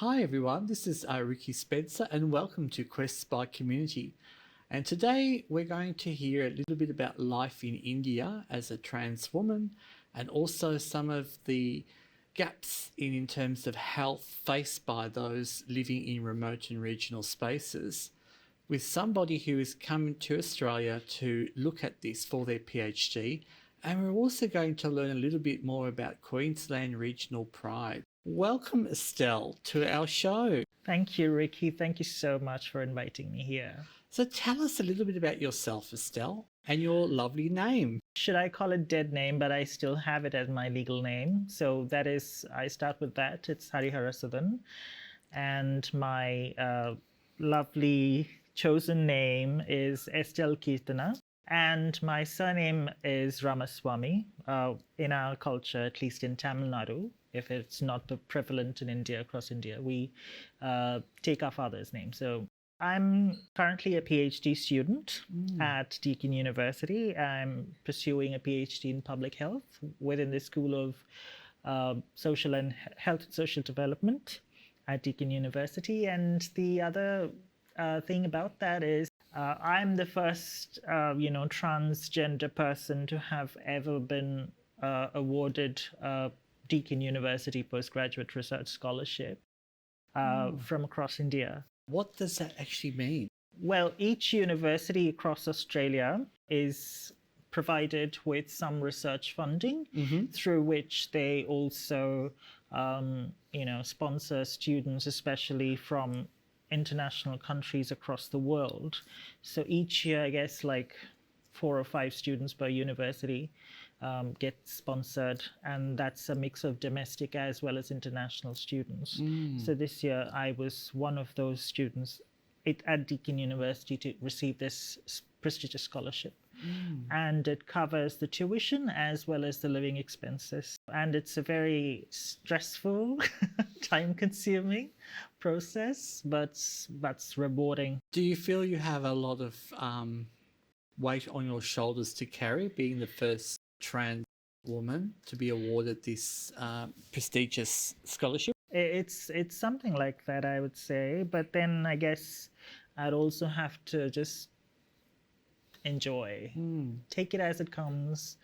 Hi everyone, this is Ricki Spencer and welcome to Quests by Community. And today we're going to hear a little bit about life in India as a trans woman and also some of the gaps in terms of health faced by those living in remote and regional spaces with somebody who has come to Australia to look at this for their PhD. And we're also going to learn a little bit more about Queensland Regional Pride. Welcome, Estelle, to our show. Thank you, Ricki. Thank you so much for inviting me here. So tell us a little bit about yourself, Estelle, and your lovely name. Should I call it dead name, but I still have it as my legal name. So that is, I start with that. It's Hariharasadan. And my lovely chosen name is Estelle Keerthana. And my surname is Ramaswamy. In our culture, at least in Tamil Nadu, if it's not prevalent in India, across India, we take our father's name. So I'm currently a PhD student at Deakin University. I'm pursuing a PhD in public health within the School of Social and Health and Social Development at Deakin University. And the other thing about that is I'm the first, transgender person to have ever been awarded a Deakin University postgraduate research scholarship from across India. What does that actually mean? Well, each university across Australia is provided with some research funding through which they also, sponsor students, especially from international countries across the world. So each year, I guess, like 4 or 5 students per university get sponsored, and that's a mix of domestic as well as international students. So this year I was one of those students at Deakin University to receive this prestigious scholarship. And it covers the tuition as well as the living expenses. And it's a very stressful, time-consuming process, but that's rewarding. Do you feel you have a lot of weight on your shoulders to carry, being the first trans woman to be awarded this prestigious scholarship? It's something like that, I would say. But then I guess I'd also have to just enjoy, take it as it comes.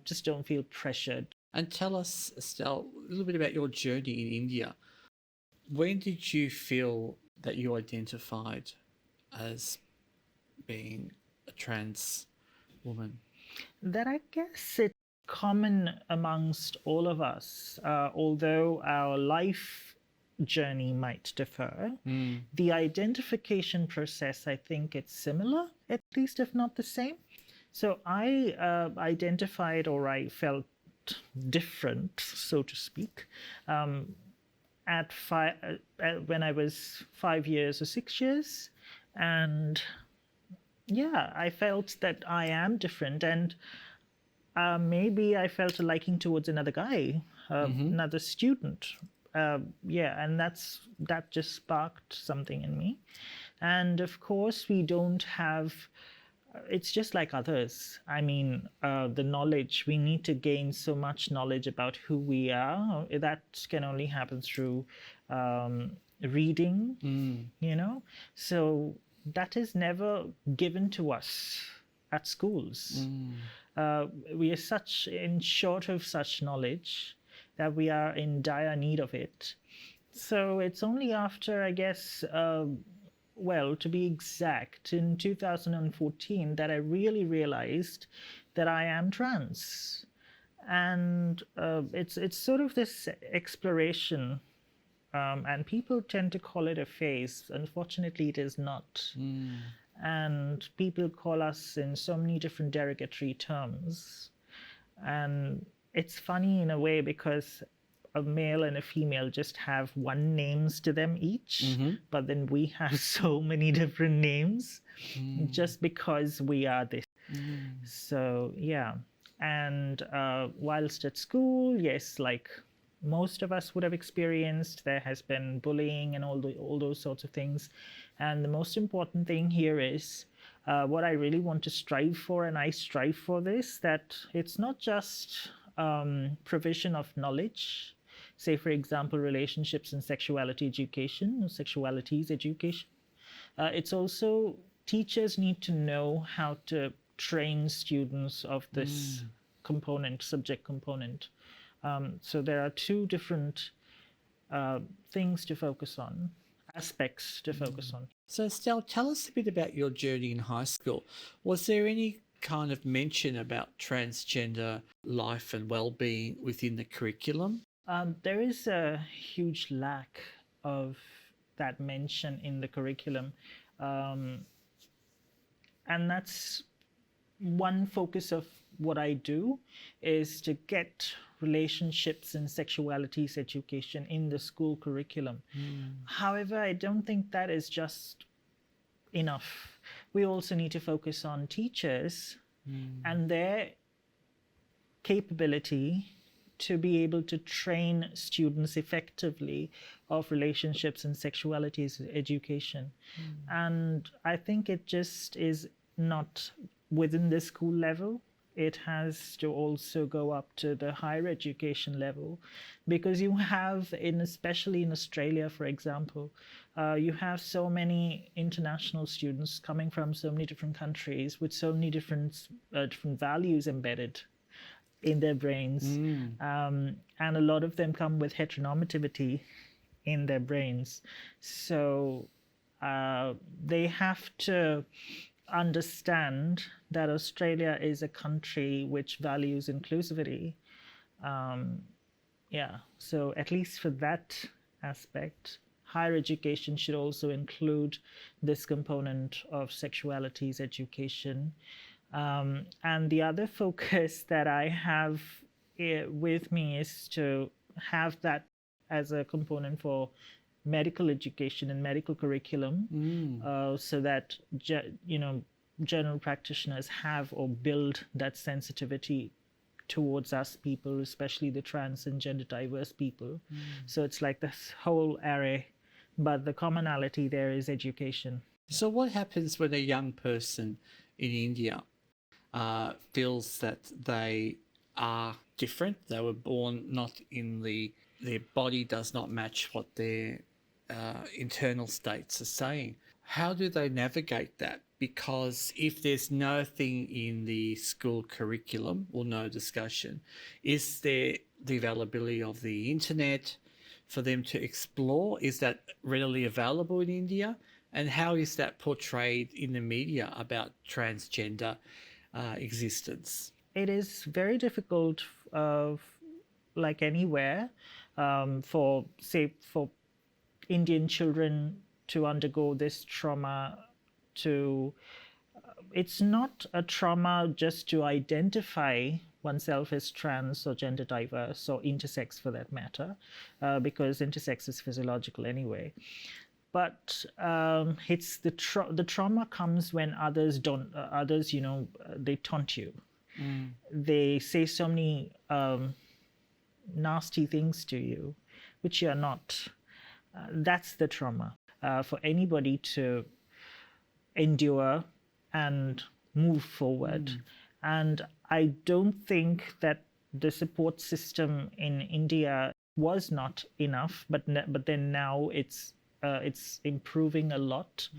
Just don't feel pressured. And tell us, Estelle, a little bit about your journey in India. When did you feel that you identified as being a trans woman? That I guess it's common amongst all of us, although our life journey might differ. The identification process, I think it's similar, at least if not the same. So I identified, or I felt different, so to speak, when I was 5 years or 6 years. And yeah, I felt that I am different, and maybe I felt a liking towards another guy, another student. And that just sparked something in me. And of course, we don't have, it's just like others. I mean, the knowledge, we need to gain so much knowledge about who we are. That can only happen through reading, So that is never given to us at schools. We are in short of such knowledge that we are in dire need of it. So it's only after, I guess, to be exact, in 2014 that I really realized that I am trans. And it's sort of this exploration, and people tend to call it a phase. Unfortunately, it is not. And people call us in so many different derogatory terms. And it's funny in a way because a male and a female just have one names to them each, but then we have so many different names just because we are this. So yeah, and whilst at school, yes, like most of us would have experienced, there has been bullying and all those sorts of things. And the most important thing here is what I really want to strive for, and I strive for this, that it's not just provision of knowledge, say, for example, relationships and sexuality education, or sexualities education. It's also, teachers need to know how to train students of this component, subject component. So there are two different things to focus on, aspects to focus on. So, Estelle, tell us a bit about your journey in high school. Was there any kind of mention about transgender life and well-being within the curriculum? There is a huge lack of that mention in the curriculum. And that's one focus of what I do, is to get relationships and sexualities education in the school curriculum. However, I don't think that is just enough. We also need to focus on teachers and their capability to be able to train students effectively of relationships and sexualities education. And I think it just is not within the school level. It has to also go up to the higher education level, because you have, especially in Australia, for example, you have so many international students coming from so many different countries with so many different values embedded in their brains. And a lot of them come with heteronormativity in their brains. So they have to understand that Australia is a country which values inclusivity. So at least for that aspect, higher education should also include this component of sexualities education. And the other focus that I have with me is to have that as a component for medical education and medical curriculum, so that general practitioners have or build that sensitivity towards us people, especially the trans and gender diverse people. So it's like this whole array, but the commonality there is education. So what happens when a young person in India feels that they are different? They were born not in their body does not match what their internal states are saying. How do they navigate that? Because if there's nothing in the school curriculum or no discussion, is there the availability of the internet for them to explore? Is that readily available in India? And how is that portrayed in the media about transgender existence? It is very difficult, like anywhere, for Indian children to undergo this trauma. It's not a trauma just to identify oneself as trans or gender diverse or intersex for that matter, because intersex is physiological anyway. But it's the trauma comes when others don't. They taunt you. They say so many nasty things to you, which you are not. That's the trauma for anybody to endure and move forward. And I don't think that the support system in India was not enough, but then now it's improving a lot,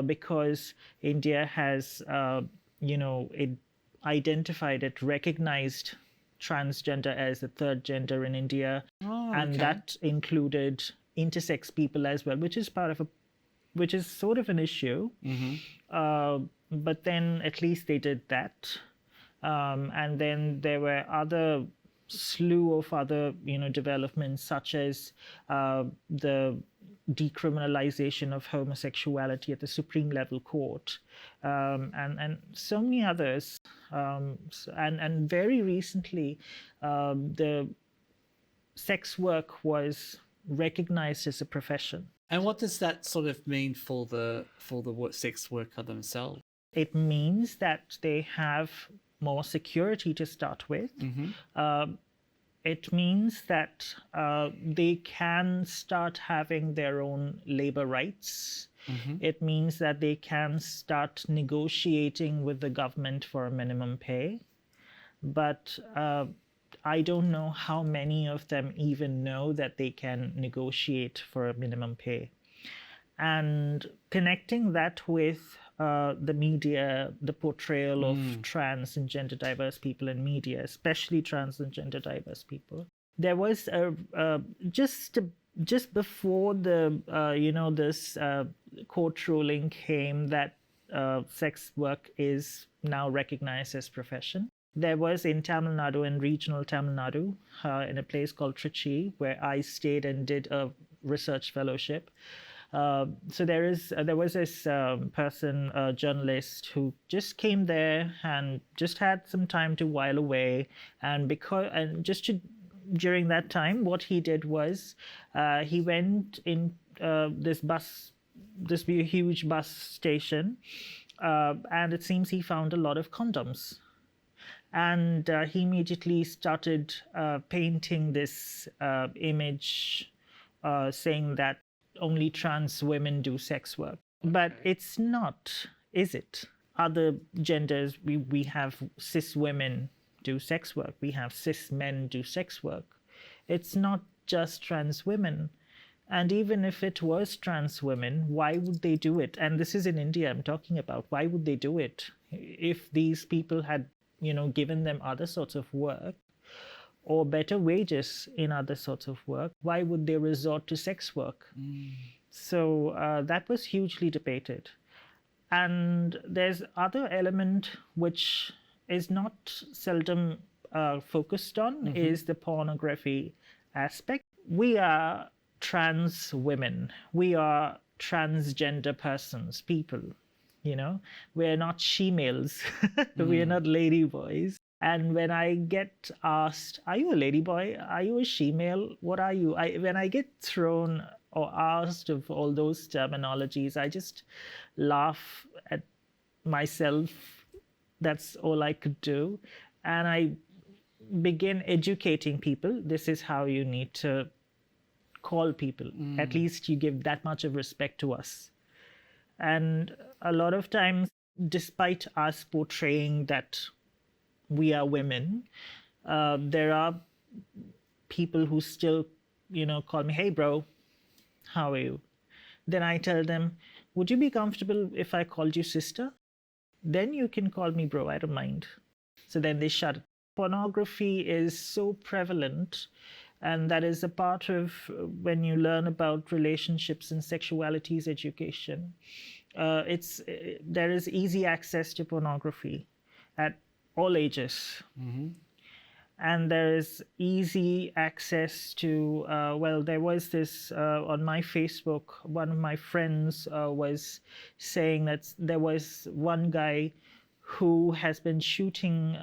because India has it identified it, recognized transgender as a third gender in India, and that included intersex people as well, which is sort of an issue. But then at least they did that, and then there were other slew of other developments, such as the decriminalization of homosexuality at the Supreme Level Court, and so many others, and very recently the sex work was recognized as a profession. And what does that sort of mean for the sex worker themselves? It means that they have more security to start with. It means that they can start having their own labor rights. It means that they can start negotiating with the government for a minimum pay. But I don't know how many of them even know that they can negotiate for a minimum pay. And connecting that with the media, the portrayal of trans and gender diverse people in media, especially trans and gender diverse people. There was just before the this court ruling came that sex work is now recognized as profession. There was in Tamil Nadu, in regional Tamil Nadu, in a place called Trichy, where I stayed and did a research fellowship. So there was this person, a journalist, who just came there and just had some time to while away, during that time, what he did was he went in this huge bus station, and it seems he found a lot of condoms. And he immediately started painting this image saying that only trans women do sex work. But it's not, is it? Other genders, we have cis women do sex work. We have cis men do sex work. It's not just trans women. And even if it was trans women, why would they do it? And this is in India I'm talking about. Why would they do it? If these people had given them other sorts of work or better wages in other sorts of work, why would they resort to sex work? So that was hugely debated. And there's other element which is not seldom focused on is the pornography aspect. We are trans women. We are transgender persons, people. We're not she-males. We're not lady boys. And when I get asked, are you a lady boy? Are you a she-male? What are you? When I get thrown or asked of all those terminologies, I just laugh at myself. That's all I could do. And I begin educating people. This is how you need to call people. At least you give that much of respect to us. And a lot of times, despite us portraying that we are women, there are people who still, call me, hey, bro, how are you? Then I tell them, would you be comfortable if I called you sister? Then you can call me bro, I don't mind. So then they shut it. Pornography is so prevalent, and that is a part of when you learn about relationships and sexualities education. There is easy access to pornography at all ages. And there is easy access to, there was this on my Facebook, one of my friends was saying that there was one guy who has been shooting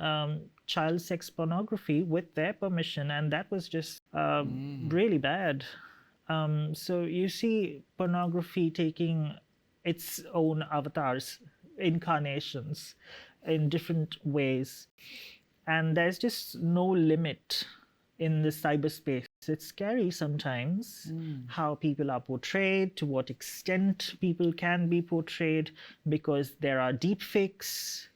child sex pornography with their permission, and that was just really bad. So you see pornography taking its own avatars, incarnations in different ways. And there's just no limit in the cyberspace. It's scary sometimes how people are portrayed, to what extent people can be portrayed, because there are deepfakes.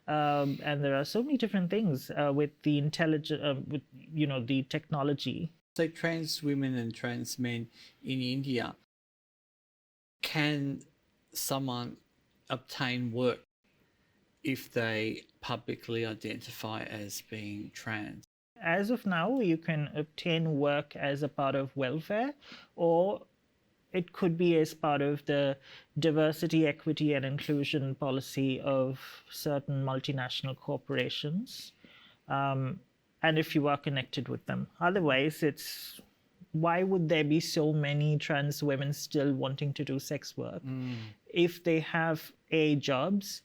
And there are so many different things with the the technology. So trans women and trans men in India, can someone obtain work if they publicly identify as being trans? As of now, you can obtain work as a part of welfare, or it could be as part of the diversity, equity, and inclusion policy of certain multinational corporations. And if you are connected with them. Otherwise, why would there be so many trans women still wanting to do sex work if they have A, jobs,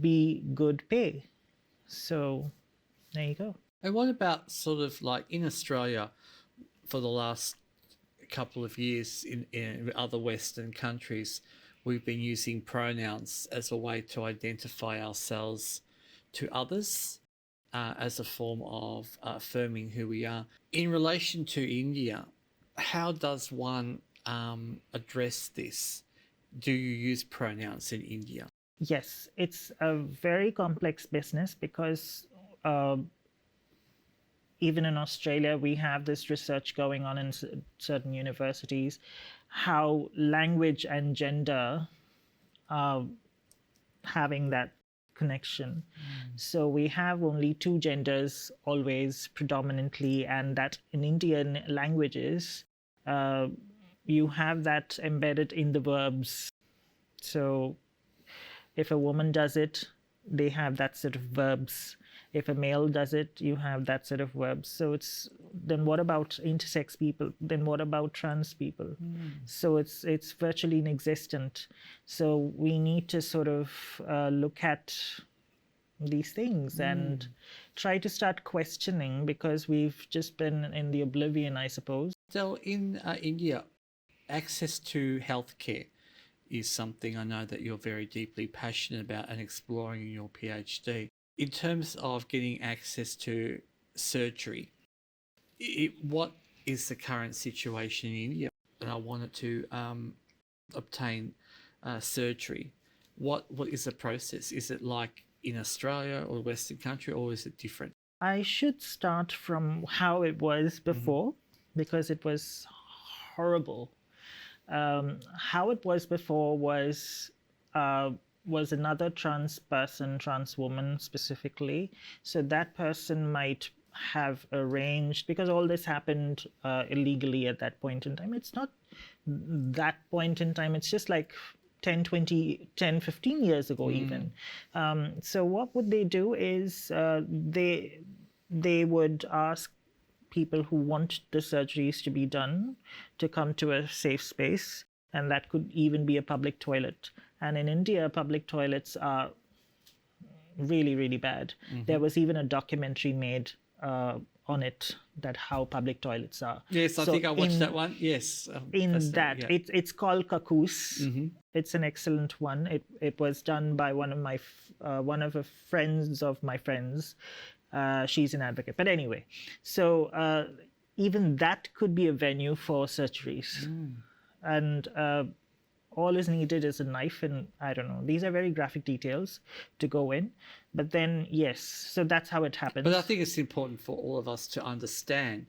B, good pay? So there you go. And what about sort of like in Australia for the last couple of years in other Western countries, we've been using pronouns as a way to identify ourselves to others as a form of affirming who we are. In relation to India, how does one address this? Do you use pronouns in India? Yes, it's a very complex business because even in Australia, we have this research going on in certain universities, how language and gender are having that connection. So we have only two genders always predominantly, and that in Indian languages, you have that embedded in the verbs. So if a woman does it, they have that set of verbs. If a male does it, you have that set of verbs. So it's, then what about intersex people? Then what about trans people? So it's virtually inexistent. So we need to sort of look at these things and try to start questioning, because we've just been in the oblivion, I suppose. So in India, access to healthcare is something I know that you're very deeply passionate about and exploring in your PhD. In terms of getting access to surgery, what is the current situation in India? And I wanted to obtain surgery. What is the process? Is it like in Australia or Western country, or is it different? I should start from how it was before, because it was horrible. How it was before was another trans person, trans woman specifically. So that person might have arranged, because all this happened illegally at that point in time. It's not that point in time, it's just like 10, 20, 10, 15 years ago even. So what would they do is they would ask people who want the surgeries to be done to come to a safe space, and that could even be a public toilet. And in India, public toilets are really, really bad. There was even a documentary made on it, that how public toilets are. Yes, I think I watched that one. Yes. It's called Kakoos. It's an excellent one. It was done by one of the friends of my friends. She's an advocate. But anyway, so even that could be a venue for surgeries. And all is needed is a knife, and I don't know. These are very graphic details to go in. But then, yes, so that's how it happens. But I think it's important for all of us to understand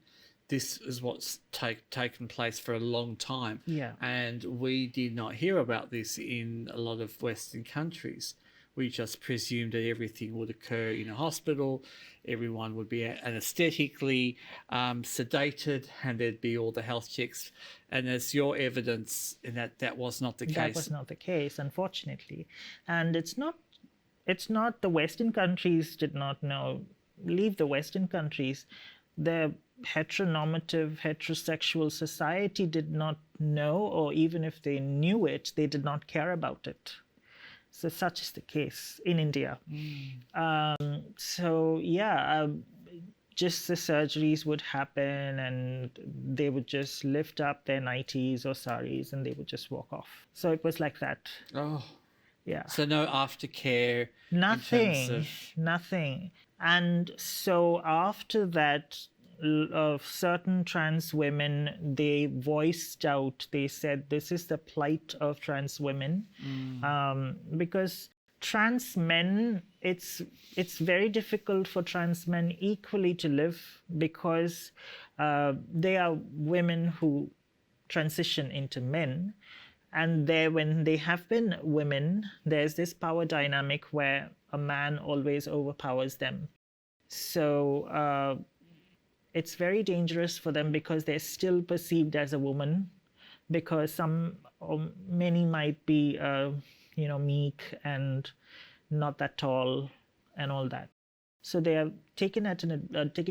this is what's taken place for a long time. Yeah. And we did not hear about this in a lot of Western countries. We just presumed that everything would occur in a hospital, everyone would be anesthetically sedated, and there'd be all the health checks. And there's your evidence in that was not the case. That was not the case, unfortunately. And it's not the Western countries did not know. Leave the Western countries. The heteronormative, heterosexual society did not know, or even if they knew it, they did not care about it. So such is the case in India. Just the surgeries would happen, and they would just lift up their nighties or saris, and they would just walk off. So it was like that. Oh. Yeah. So no aftercare. Nothing. And so after that, certain trans women, they voiced out, they said this is the plight of trans women. Because trans men, it's very difficult for trans men equally to live, because they are women who transition into men. And when they have been women, there's this power dynamic where a man always overpowers them. So it's very dangerous for them, because they're still perceived as a woman, because some or many might be meek and not that tall and all that. So they are taken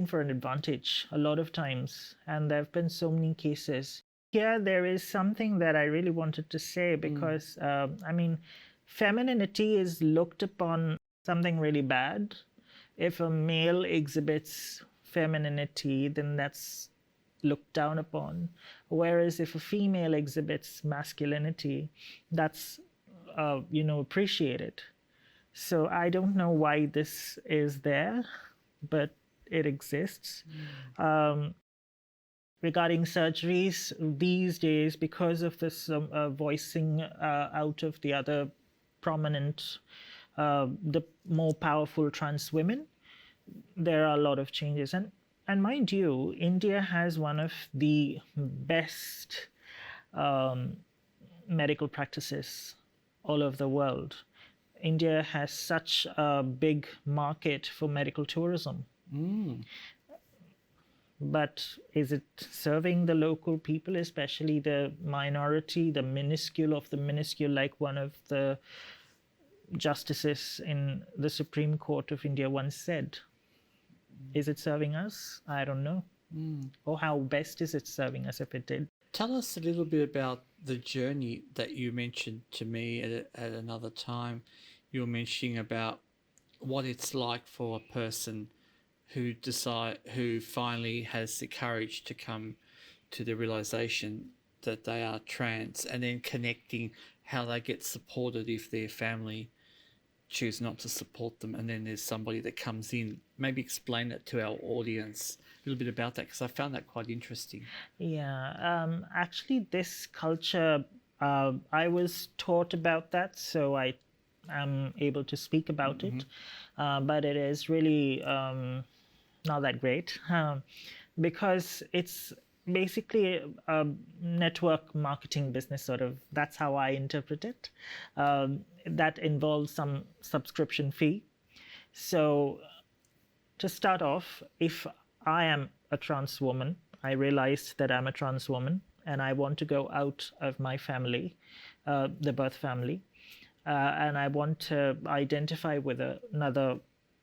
for an advantage a lot of times, and there have been so many cases. Here there is something that I really wanted to say, because femininity is looked upon something really bad. If a male exhibits femininity, then that's looked down upon. Whereas if a female exhibits masculinity, that's appreciated. So I don't know why this is there, but it exists. Regarding surgeries, these days, because of this voicing out of the other prominent, the more powerful trans women, there are a lot of changes. And And mind you, India has one of the best medical practices all over the world. India has such a big market for medical tourism. But is it serving the local people, especially the minority, the minuscule of the minuscule, like one of the justices in the Supreme Court of India once said? Is it serving us? I don't know. Or how best is it serving us if it did? Tell us a little bit about the journey that you mentioned to me at another time. You were mentioning about what it's like for a person who finally has the courage to come to the realization that they are trans, and then connecting how they get supported if their family choose not to support them, and then there's somebody that comes in. Maybe explain that to our audience a little bit about that, because I found that quite interesting. Yeah, actually this culture, I was taught about that, so I am able to speak about it, but it is really not that great, because it's basically a network marketing business, sort of. That's how I interpret it. That involves some subscription fee. So to start off, if I am a trans woman, I realize that I'm a trans woman and I want to go out of my family, the birth family, and I want to identify with another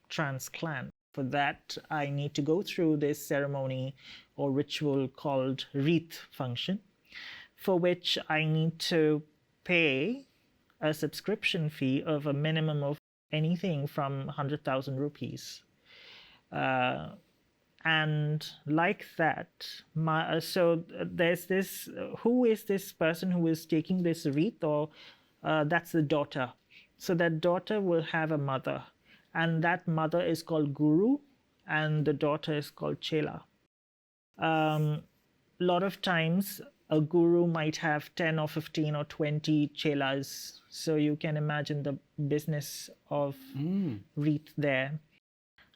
trans clan. For that, I need to go through this ceremony or ritual called wreath function, for which I need to pay a subscription fee of a minimum of anything from 100,000 rupees. And like that, so there's this, who is this person who is taking this wreath? Or that's the daughter. So that daughter will have a mother, and that mother is called Guru, and the daughter is called Chela. A lot of times, a Guru might have 10 or 15 or 20 Chelas. So you can imagine the business of wreath there.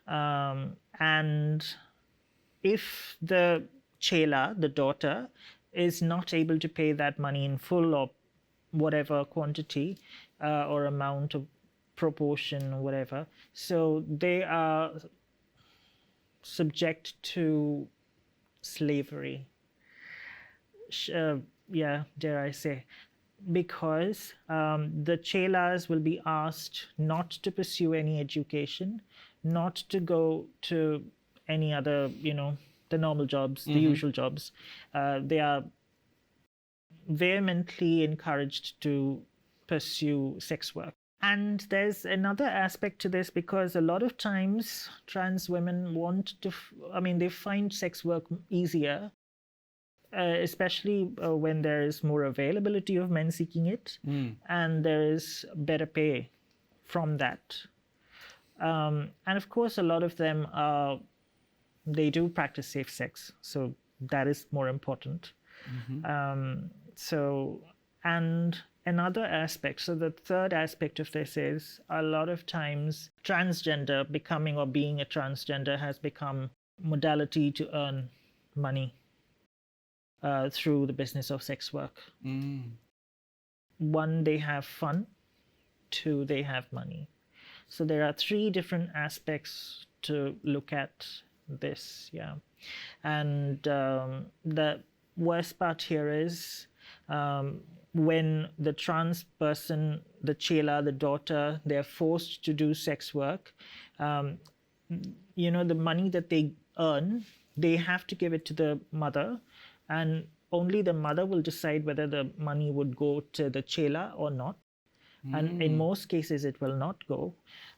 And if the Chela, the daughter, is not able to pay that money in full, or whatever quantity or amount of proportion or whatever, so they are subject to slavery. Yeah, dare I say, because the chelas will be asked not to pursue any education, not to go to any other, the normal jobs, the usual jobs. They are vehemently encouraged to pursue sex work. And there's another aspect to this, because a lot of times trans women they find sex work easier, especially when there is more availability of men seeking it, and there is better pay from that. And of course, a lot of them they do practice safe sex, so that is more important. And another aspect, so the third aspect of this is, a lot of times transgender, becoming or being a transgender, has become modality to earn money through the business of sex work. One, they have fun. Two, they have money. So there are three different aspects to look at this. Yeah. And the worst part here is when the trans person, the chela, the daughter, they're forced to do sex work, the money that they earn, they have to give it to the mother, and only the mother will decide whether the money would go to the chela or not. And in most cases, it will not go.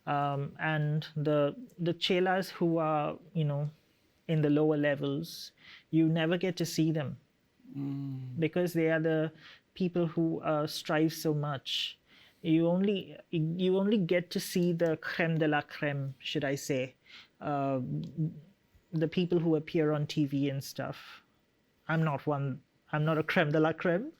And the chelas who are, in the lower levels, you never get to see them, because they are the people who strive so much. You only get to see the crème de la crème, should I say, the people who appear on TV and stuff. I'm not one. I'm not a crème de la crème.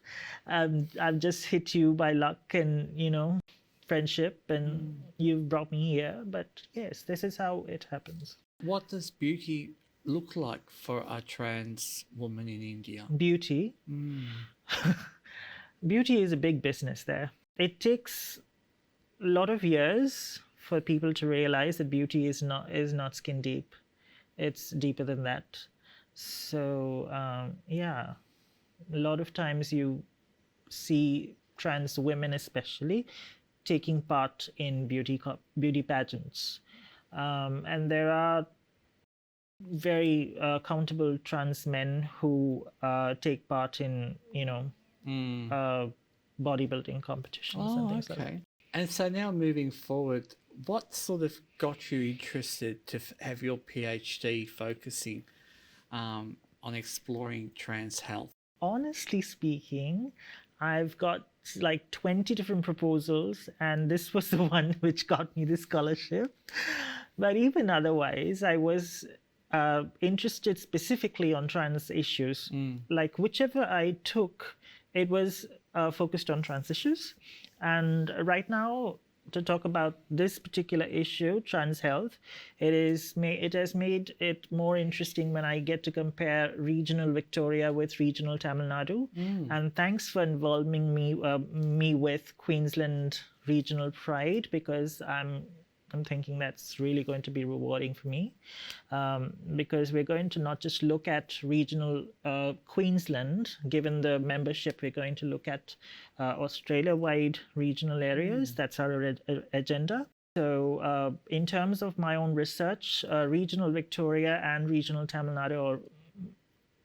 I've just hit you by luck and friendship, and you've brought me here. But yes, this is how it happens. What does beauty look like for a trans woman in India? Beauty. Beauty is a big business there. It takes a lot of years for people to realize that beauty is not skin deep. It's deeper than that. So yeah, a lot of times you see trans women especially taking part in beauty pageants, and there are very countable trans men who take part in bodybuilding competitions and Oh, things like that. okay. And so now moving forward, what sort of got you interested to have your PhD focusing on exploring trans health? Honestly speaking, I've got like 20 different proposals, and this was the one which got me the scholarship. But even otherwise, I was interested specifically on trans issues. Like whichever I took, it was focused on trans issues. And right now, to talk about this particular issue, trans health, it has made it more interesting when I get to compare regional Victoria with regional Tamil Nadu. And thanks for involving me with Queensland Regional Pride, because I'm thinking that's really going to be rewarding for me, because we're going to not just look at regional Queensland, given the membership, we're going to look at Australia-wide regional areas. That's our agenda. So in terms of my own research, regional Victoria and regional Tamil Nadu are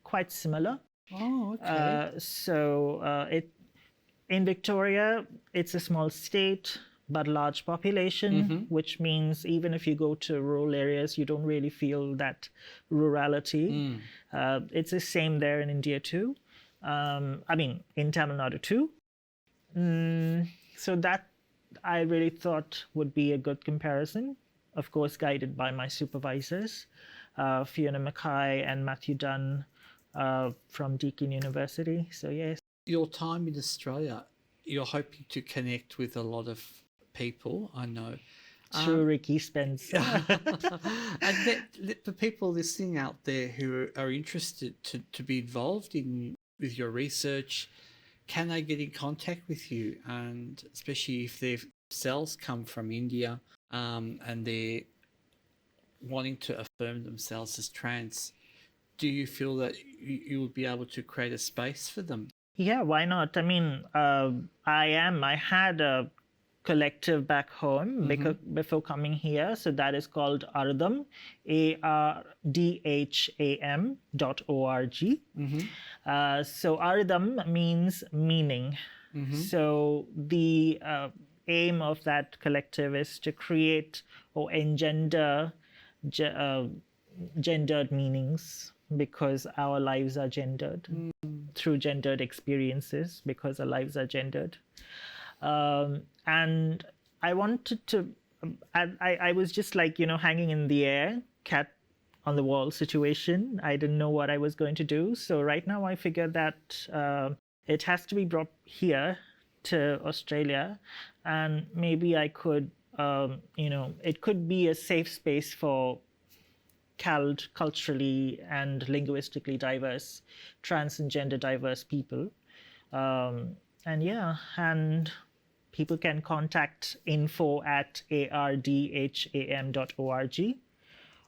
quite similar. Oh, okay. In Victoria, it's a small state but large population, which means even if you go to rural areas, you don't really feel that rurality. It's the same there in India too. In Tamil Nadu too. So that I really thought would be a good comparison, of course, guided by my supervisors, Fiona Mackay and Matthew Dunn from Deakin University. So, yes. Your time in Australia, you're hoping to connect with a lot of people, I know. Through Ricki Spencer. And for people listening out there who are interested to be involved with your research, can they get in contact with you? And especially if their cells come from India and they're wanting to affirm themselves as trans, do you feel that you would be able to create a space for them? Yeah, why not? I had a collective back home before coming here. So that is called Ardham, ARDHAM.org. So Ardham means meaning. So the aim of that collective is to create or engender gendered meanings, because our lives are gendered through gendered experiences, because our lives are gendered. And I wanted to, I was just like, hanging in the air, cat on the wall situation. I didn't know what I was going to do. So right now I figured that it has to be brought here to Australia, and maybe I could, it could be a safe space for culturally and linguistically diverse, trans and gender diverse people. And people can contact info@ardham.org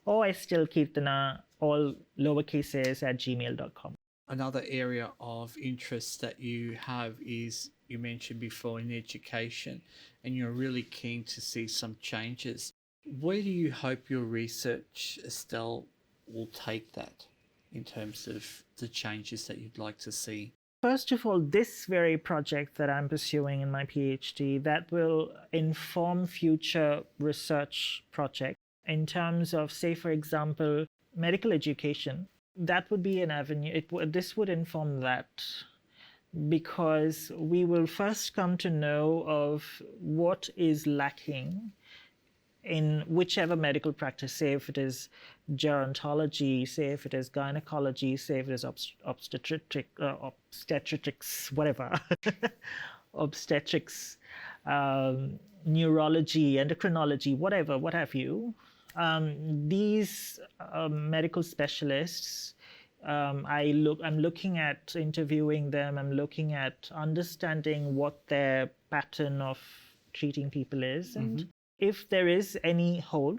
or Estelle Keerthana, all lowercases, @gmail.com. Another area of interest that you have is, you mentioned before, in education, and you're really keen to see some changes. Where do you hope your research, Estelle, will take that in terms of the changes that you'd like to see? First of all, this very project that I'm pursuing in my PhD, that will inform future research projects in terms of, say, for example, medical education. That would be an avenue. This would inform that, because we will first come to know of what is lacking in whichever medical practice, say if it is gerontology, say if it is gynecology, say if it is obstetrics, whatever, obstetrics, neurology, endocrinology, whatever, what have you. These medical specialists, I'm looking at interviewing them. I'm looking at understanding what their pattern of treating people is, and if there is any hole,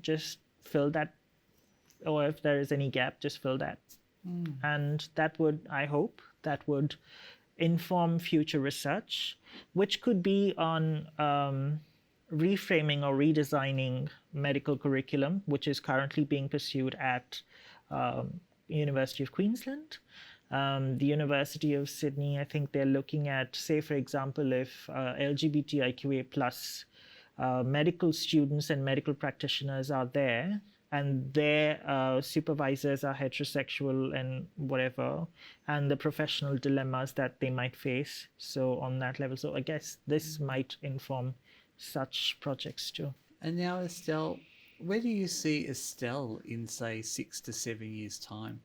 just fill that, or if there is any gap, just fill that. And that would, I hope, that would inform future research, which could be on reframing or redesigning medical curriculum, which is currently being pursued at University of Queensland. The University of Sydney, I think they're looking at, say, for example, if LGBTIQA plus medical students and medical practitioners are there, and their supervisors are heterosexual and whatever, and the professional dilemmas that they might face. So on that level, so I guess this might inform such projects too. And now, Estelle, where do you see Estelle in, say, 6 to 7 years' time?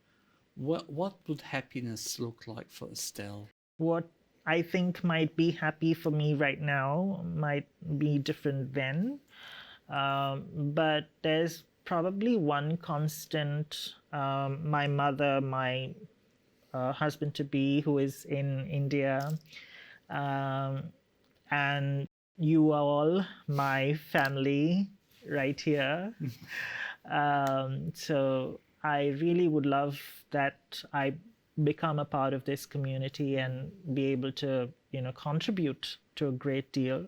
What would happiness look like for Estelle? What I think might be happy for me right now might be different then. But there's probably one constant. My mother, my husband-to-be, who is in India, and you all, my family, right here. So I really would love that I become a part of this community and be able to, contribute to a great deal.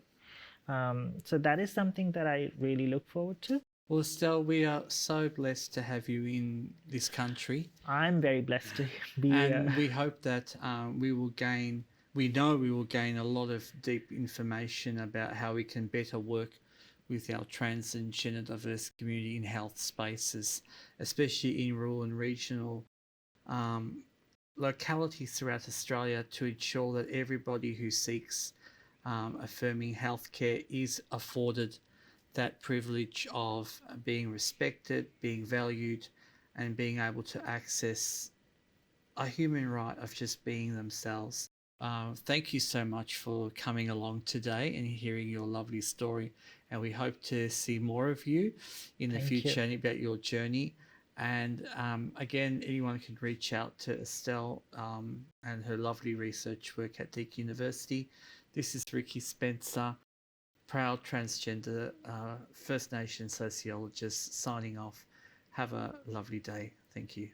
So that is something that I really look forward to. Well, Estelle, we are so blessed to have you in this country. I'm very blessed to be And here. we hope that we will gain a lot of deep information about how we can better work with our trans and gender diverse community in health spaces, especially in rural and regional localities throughout Australia, to ensure that everybody who seeks affirming healthcare is afforded that privilege of being respected, being valued, and being able to access a human right of just being themselves. Thank you so much for coming along today and hearing your lovely story. And we hope to see more of you in the future and about your journey. And again, anyone can reach out to Estelle and her lovely research work at Deakin University. This is Ricki Spencer, proud transgender First Nation sociologist, signing off. Have a lovely day. Thank you.